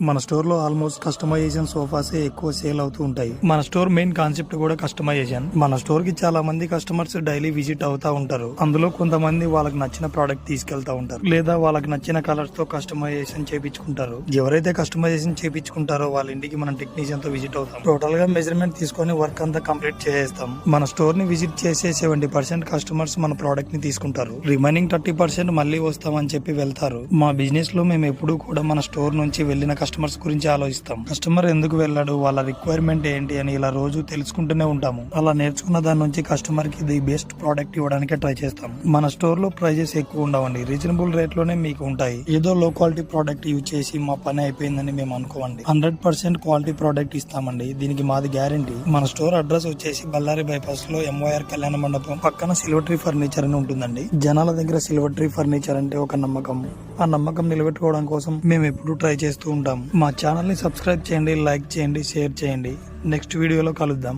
మన స్టోర్ లో almost customization సోఫాసే ఎక్కువ సేల్ అవుతూ ఉంటాయి. మన స్టోర్ మెయిన్ కాన్సెప్ట్ కూడా కస్టమైజేషన్. మన స్టోర్ కి చాలా మంది కస్టమర్స్ డైలీ విజిట్ అవుతా ఉంటారు. అందులో కొంతమంది వాళ్ళకి నచ్చిన ప్రోడక్ట్ తీసుకెళ్తా ఉంటారు, లేదా వాళ్ళకి నచ్చిన కలర్స్ తో కస్టమైజేషన్ చేపించుకుంటారు. ఎవరైతే కస్టమైజేషన్ చేపించుకుంటారో వాళ్ళ ఇంటికి మనం టెక్నీషియన్ తో విజిట్ అవుతాం. టోటల్ గా మెజర్మెంట్ తీసుకొని వర్క్ అంతా కంప్లీట్ చేసేస్తాం. మన స్టోర్ ని విజిట్ చేసే 70% కస్టమర్స్ మన ప్రోడక్ట్ ని తీసుకుంటారు. రిమైనింగ్ 30% మళ్ళీ వస్తామని చెప్పి వెళ్తారు. మా బిజినెస్ లో మేము ఎప్పుడూ కూడా మన స్టోర్ నుంచి వెళ్లిన కస్టమర్స్ గురించి ఆలోచిస్తాం. కస్టమర్ ఎందుకు వెళ్ళాడు, వాళ్ళ రిక్వైర్మెంట్ ఏంటి అని ఇలా రోజు తెలుసుకుంటూనే ఉంటాము. అలా నేర్చుకున్న దాని నుంచి కస్టమర్ కి ది బెస్ట్ ప్రోడక్ట్ ఇవ్వడానికి ట్రై చేస్తాం. మన స్టోర్ లో ప్రైజెస్ ఎక్కువ ఉండవండి, రీజనబుల్ రేట్ లోనే మీకు ఉంటాయి. ఏదో లో క్వాలిటీ ప్రోడక్ట్ యూజ్ చేసి మా పని అయిపోయిందని మేము అనుకోండి. 100% క్వాలిటీ ప్రోడక్ట్ ఇస్తామండి, దీనికి మాది గ్యారంటీ. మన స్టోర్ అడ్రస్ వచ్చేసి బళ్ళారి బైపాస్ లో MYR కళ్యాణ మండపం పక్కన సిల్వర్ ట్రీ ఫర్నిచర్ అని ఉంటుందండి. జనాల దగ్గర సిల్వర్ ట్రీ ఫర్నిచర్ అంటే ఒక నమ్మకం. ఆ నమ్మకం నిలబెట్టుకోవడం కోసం మేము ఎప్పుడు ట్రై చేస్తూ ఉంటాం. మా ఛానల్ ని సబ్స్క్రైబ్ చేయండి, లైక్ చేయండి, షేర్ చేయండి. నెక్స్ట్ వీడియోలో కలుద్దాం.